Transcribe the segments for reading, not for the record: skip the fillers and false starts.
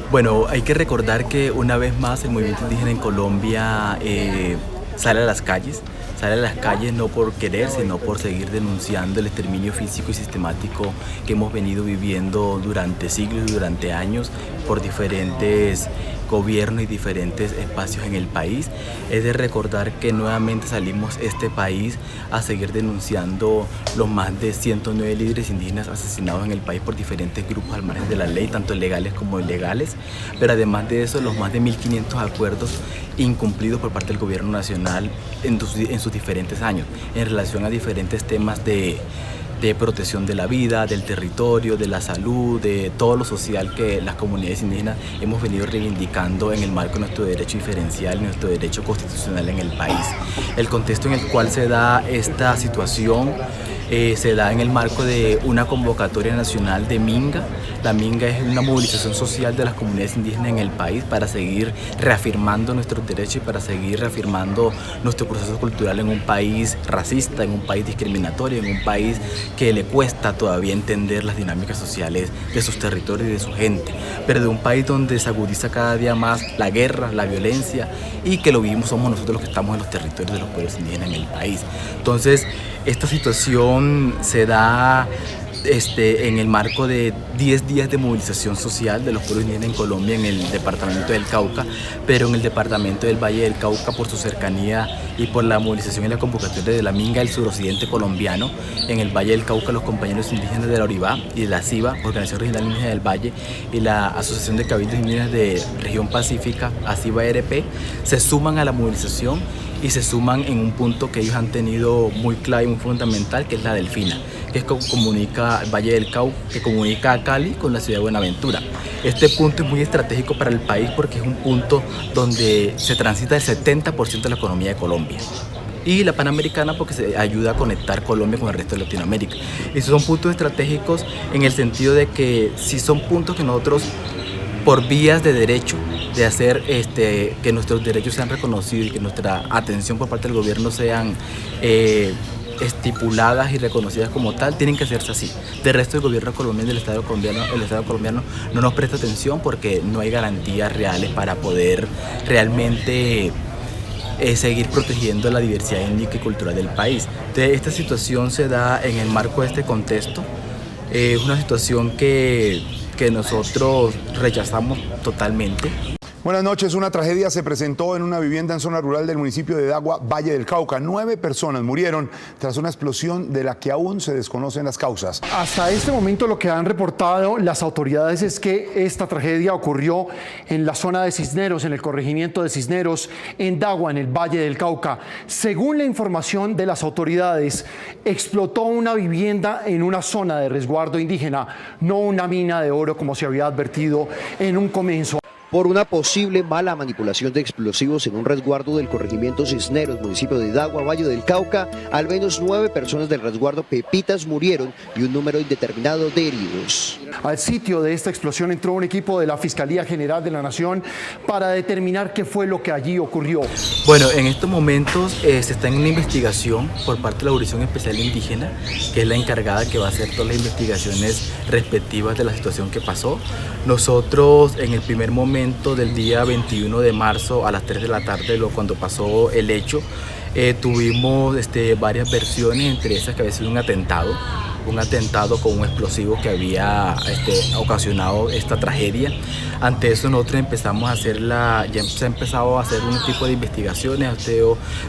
Bueno, hay que recordar que una vez más el movimiento indígena en Colombia sale a las calles. Sale a las calles no por querer, sino por seguir denunciando el exterminio físico y sistemático que hemos venido viviendo durante siglos y durante años por diferentes gobiernos y diferentes espacios en el país. Es de recordar que nuevamente salimos este país a seguir denunciando los más de 109 líderes indígenas asesinados en el país por diferentes grupos al margen de la ley, tanto legales como ilegales, pero además de eso los más de 1.500 acuerdos incumplidos por parte del gobierno nacional en sus diferentes años en relación a diferentes temas de protección de la vida, del territorio, de la salud, de todo lo social que las comunidades indígenas hemos venido reivindicando en el marco de nuestro derecho diferencial, nuestro derecho constitucional en el país. El contexto en el cual se da esta situación se da en el marco de una convocatoria nacional de Minga. La Minga es una movilización social de las comunidades indígenas en el país para seguir reafirmando nuestros derechos y para seguir reafirmando nuestro proceso cultural en un país racista, en un país discriminatorio, en un país que le cuesta todavía entender las dinámicas sociales de sus territorios y de su gente, pero de un país donde se agudiza cada día más la guerra, la violencia, y que lo vivimos somos nosotros los que estamos en los territorios de los pueblos indígenas en el país. Entonces, esta situación se da en el marco de 10 días de movilización social de los pueblos indígenas en Colombia en el departamento del Cauca, pero en el departamento del Valle del Cauca, por su cercanía y por la movilización y la convocatoria de la Minga del suroccidente colombiano, en el Valle del Cauca los compañeros indígenas de la Oribá y de la CIVA, Organización Regional Indígena del Valle, y la Asociación de Cabildos Indígenas de Región Pacífica, ACIVA-RP, se suman a la movilización y se suman en un punto que ellos han tenido muy clave y muy fundamental, que es la Delfina, que es que comunica el Valle del Cauca, que comunica a Cali con la ciudad de Buenaventura. Este punto es muy estratégico para el país porque es un punto donde se transita el 70% de la economía de Colombia. Y la Panamericana porque se ayuda a conectar Colombia con el resto de Latinoamérica. Esos son puntos estratégicos en el sentido de que si son puntos que nosotros, por vías de derecho, de hacer que nuestros derechos sean reconocidos y que nuestra atención por parte del gobierno sean estipuladas y reconocidas como tal, tienen que hacerse así. Del resto del gobierno colombiano, el Estado colombiano no nos presta atención porque no hay garantías reales para poder realmente seguir protegiendo la diversidad étnica y cultural del país. Entonces, esta situación se da en el marco de este contexto. Es una situación que nosotros rechazamos totalmente. Buenas noches. Una tragedia se presentó en una vivienda en zona rural del municipio de Dagua, Valle del Cauca. 9 personas murieron tras una explosión de la que aún se desconocen las causas. Hasta este momento lo que han reportado las autoridades es que esta tragedia ocurrió en la zona de Cisneros, en el corregimiento de Cisneros, en Dagua, en el Valle del Cauca. Según la información de las autoridades, explotó una vivienda en una zona de resguardo indígena, no una mina de oro como se había advertido en un comienzo. Por una posible mala manipulación de explosivos en un resguardo del corregimiento Cisneros, municipio de Dagua, Valle del Cauca, al menos 9 personas del resguardo Pepitas murieron y un número indeterminado de heridos. Al sitio de esta explosión entró un equipo de la Fiscalía General de la Nación para determinar qué fue lo que allí ocurrió. Bueno, en estos momentos se está en una investigación por parte de la Jurisdicción Especial Indígena, que es la encargada que va a hacer todas las investigaciones respectivas de la situación que pasó. Nosotros en el primer momento del día 21 de marzo a las 3 de la tarde, cuando pasó el hecho, tuvimos varias versiones, entre esas que había sido un atentado con un explosivo que había ocasionado esta tragedia. Ante eso nosotros empezamos a ya se ha empezado a hacer un tipo de investigaciones,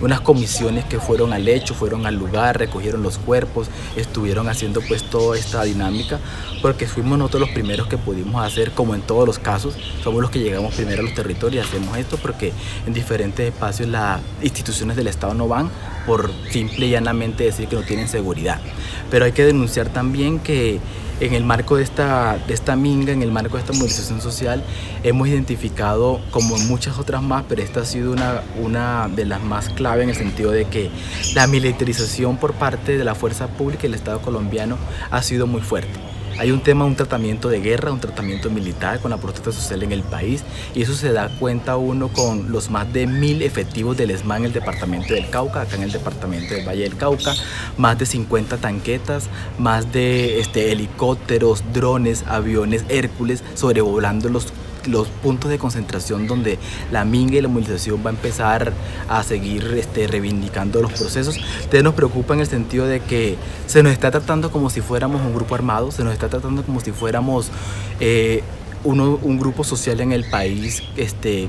unas comisiones que fueron al hecho, fueron al lugar, recogieron los cuerpos, estuvieron haciendo pues toda esta dinámica, porque fuimos nosotros los primeros que pudimos hacer, como en todos los casos, somos los que llegamos primero a los territorios y hacemos esto porque en diferentes espacios las instituciones del Estado no van por simple y llanamente decir que no tienen seguridad. Pero hay que denunciar también que en el marco de esta minga, en el marco de esta movilización social, hemos identificado, como en muchas otras más, pero esta ha sido una de las más clave en el sentido de que la militarización por parte de la fuerza pública y el Estado colombiano ha sido muy fuerte. Hay un tratamiento de guerra, un tratamiento militar con la protesta social en el país, y eso se da cuenta uno con los más de 1.000 efectivos del ESMA en el departamento del Cauca, acá en el departamento del Valle del Cauca, más de 50 tanquetas, más de helicópteros, drones, aviones Hércules sobrevolando los puntos de concentración donde la minga y la movilización va a empezar a seguir reivindicando los procesos. Entonces nos preocupa en el sentido de que se nos está tratando como si fuéramos un grupo armado, se nos está tratando como si fuéramos un grupo social en el país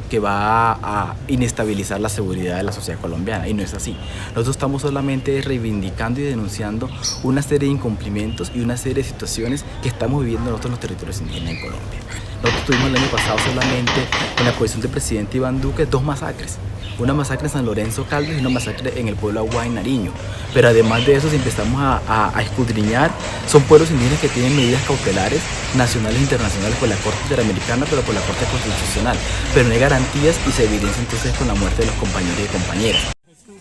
que va a inestabilizar la seguridad de la sociedad colombiana, y no es así. Nosotros estamos solamente reivindicando y denunciando una serie de incumplimientos y una serie de situaciones que estamos viviendo nosotros en los territorios indígenas en Colombia. Nosotros tuvimos el año pasado solamente en la posición del presidente Iván Duque 2 masacres. Una masacre en San Lorenzo Caldas y una masacre en el pueblo Aguá en Nariño. Pero además de eso, si empezamos a escudriñar, son pueblos indígenas que tienen medidas cautelares nacionales e internacionales por la Corte Interamericana, pero por la Corte Constitucional. Pero no hay garantías y se evidencia entonces con la muerte de los compañeros y compañeras.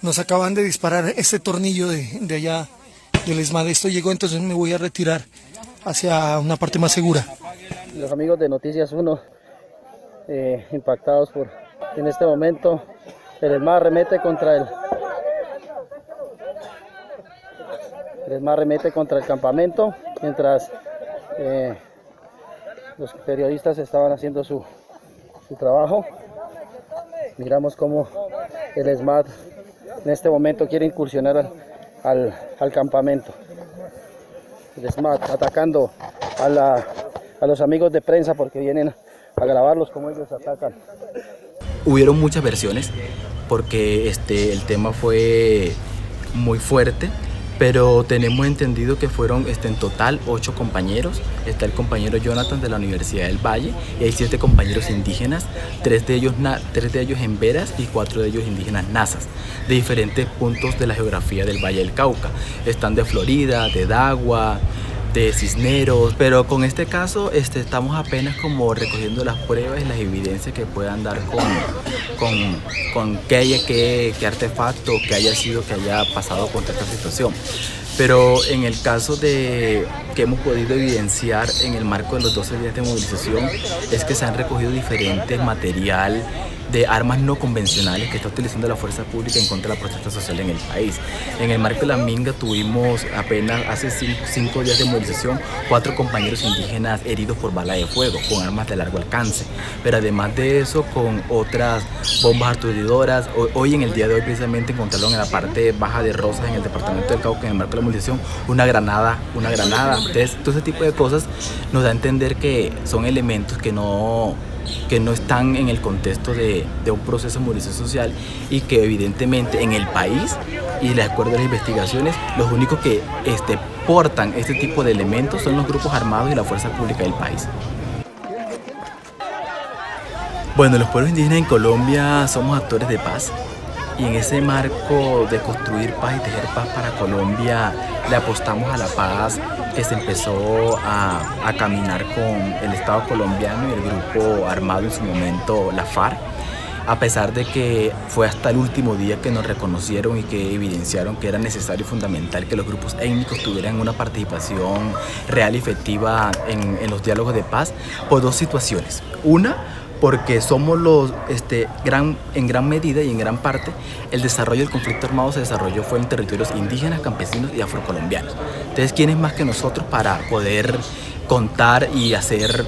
Nos acaban de disparar este tornillo de allá del ESMAD. Esto llegó, entonces me voy a retirar hacia una parte más segura. Los amigos de Noticias 1 impactados por en este momento el ESMAD arremete contra el campamento mientras los periodistas estaban haciendo su trabajo. Miramos cómo el ESMAD en este momento quiere incursionar al campamento. El ESMAD atacando a los amigos de prensa porque vienen a grabarlos como ellos atacan. Hubieron muchas versiones porque el tema fue muy fuerte, pero tenemos entendido que fueron en total 8 compañeros. Está el compañero Jonathan de la Universidad del Valle y hay 7 compañeros indígenas, 3 de ellos emberas y 4 de ellos indígenas nazas, de diferentes puntos de la geografía del Valle del Cauca. Están de Florida, de Dagua, de Cisneros, pero con este caso estamos apenas como recogiendo las pruebas y las evidencias que puedan dar con qué artefacto que haya pasado contra esta situación. Pero en el caso que hemos podido evidenciar en el marco de los 12 días de movilización es que se han recogido diferentes material de armas no convencionales que está utilizando la fuerza pública en contra de la protesta social en el país. En el marco de la minga tuvimos apenas hace 5 días de movilización 4 compañeros indígenas heridos por bala de fuego con armas de largo alcance, pero además de eso con otras bombas aturdidoras. Hoy en el día de hoy precisamente encontraron en la parte baja de Rosas, en el departamento del Cauca, en el marco de la movilización, una granada. Entonces, todo ese tipo de cosas nos da a entender que son elementos que no están en el contexto de un proceso de movilización social y que evidentemente en el país y de acuerdo a las investigaciones los únicos que portan este tipo de elementos son los grupos armados y la fuerza pública del país. Bueno, los pueblos indígenas en Colombia somos actores de paz y en ese marco de construir paz y tejer paz para Colombia le apostamos a la paz que se empezó a caminar con el Estado colombiano y el grupo armado en su momento, la FARC, a pesar de que fue hasta el último día que nos reconocieron y que evidenciaron que era necesario y fundamental que los grupos étnicos tuvieran una participación real y efectiva en los diálogos de paz por 2 situaciones. Una, porque somos en gran medida y en gran parte el desarrollo del conflicto armado se desarrolló fue en territorios indígenas, campesinos y afrocolombianos. Entonces, ¿quién es más que nosotros para poder contar y hacer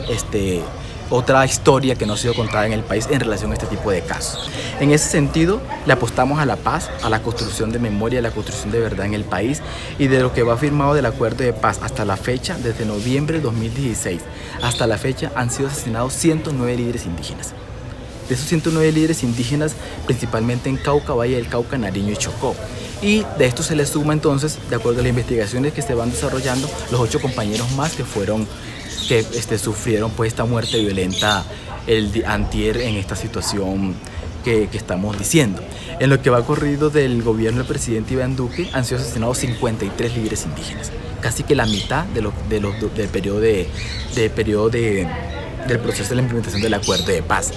otra historia que no ha sido contada en el país en relación a este tipo de casos? En ese sentido, le apostamos a la paz, a la construcción de memoria, a la construcción de verdad en el país, y de lo que va firmado del acuerdo de paz hasta la fecha, desde noviembre de 2016 hasta la fecha, han sido asesinados 109 líderes indígenas. De esos 109 líderes indígenas, principalmente en Cauca, Valle del Cauca, Nariño y Chocó. Y de esto se le suma entonces, de acuerdo a las investigaciones que se van desarrollando, los 8 compañeros más que sufrieron pues esta muerte violenta el antier en esta situación que estamos diciendo. En lo que va corrido del gobierno del presidente Iván Duque han sido asesinados 53 líderes indígenas, casi que la mitad del periodo del proceso de la implementación del acuerdo de paz.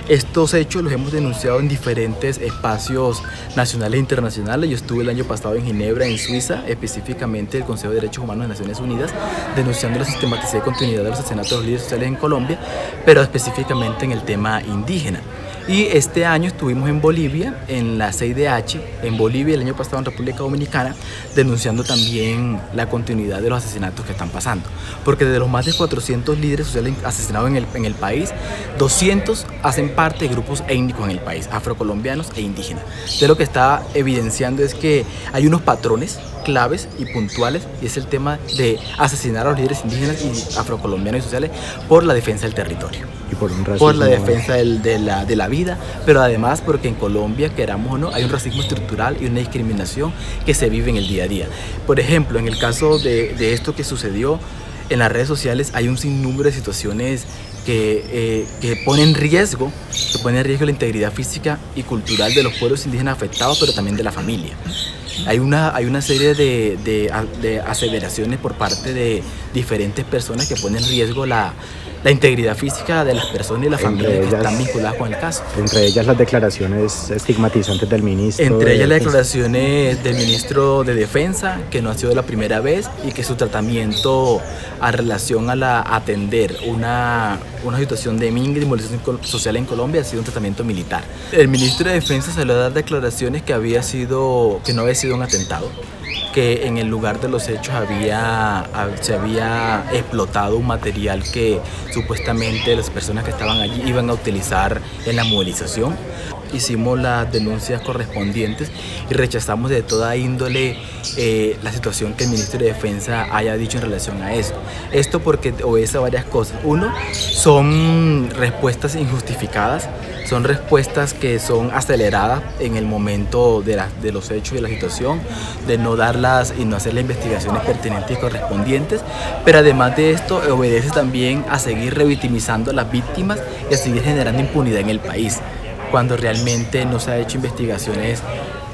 Estos hechos los hemos denunciado en diferentes espacios nacionales e internacionales. Yo estuve el año pasado en Ginebra, en Suiza, específicamente el Consejo de Derechos Humanos de Naciones Unidas, denunciando la sistematicidad y continuidad de los asesinatos de los líderes sociales en Colombia, pero específicamente en el tema indígena. Y este año estuvimos en Bolivia, en la CIDH, en Bolivia, el año pasado en República Dominicana, denunciando también la continuidad de los asesinatos que están pasando. Porque de los más de 400 líderes sociales asesinados en en el país, 200 hacen parte de grupos étnicos en el país, afrocolombianos e indígenas. Entonces lo que está evidenciando es que hay unos patrones claves y puntuales, y es el tema de asesinar a los líderes indígenas y afrocolombianos y sociales por la defensa del territorio. Y por un racismo, por la defensa de la vida, pero además porque en Colombia, queramos o no, hay un racismo estructural y una discriminación que se vive en el día a día. Por ejemplo, en el caso de esto que sucedió en las redes sociales, hay un sinnúmero de situaciones que ponen en riesgo la integridad física y cultural de los pueblos indígenas afectados, pero también de la familia. Hay una serie de aseveraciones por parte de diferentes personas que ponen en riesgo la integridad física de las personas y las familias que están vinculadas con el caso. Entre ellas las declaraciones estigmatizantes del ministro. Entre ellas las declaraciones del ministro de Defensa, que no ha sido la primera vez, y que su tratamiento a relación a atender una situación de minga y de movilización social en Colombia ha sido un tratamiento militar. El ministro de Defensa salió a dar declaraciones que no había sido un atentado, que en el lugar de los hechos se había explotado un material que supuestamente las personas que estaban allí iban a utilizar en la movilización. Hicimos las denuncias correspondientes y rechazamos de toda índole la situación que el ministro de Defensa haya dicho en relación a eso. Esto porque obedece a varias cosas. Uno, son respuestas injustificadas, son respuestas que son aceleradas en el momento de los hechos y de la situación, de no darlas y no hacer las investigaciones pertinentes y correspondientes, pero además de esto obedece también a seguir revictimizando a las víctimas y a seguir generando impunidad en el país, cuando realmente no se ha hecho investigaciones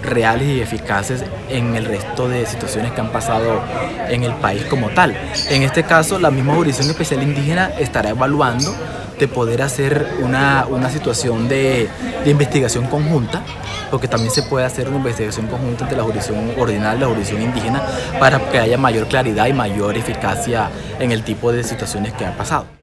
reales y eficaces en el resto de situaciones que han pasado en el país como tal. En este caso, la misma Jurisdicción Especial Indígena estará evaluando de poder hacer una situación de investigación conjunta, porque también se puede hacer una investigación conjunta entre la jurisdicción ordinaria y la jurisdicción indígena para que haya mayor claridad y mayor eficacia en el tipo de situaciones que han pasado.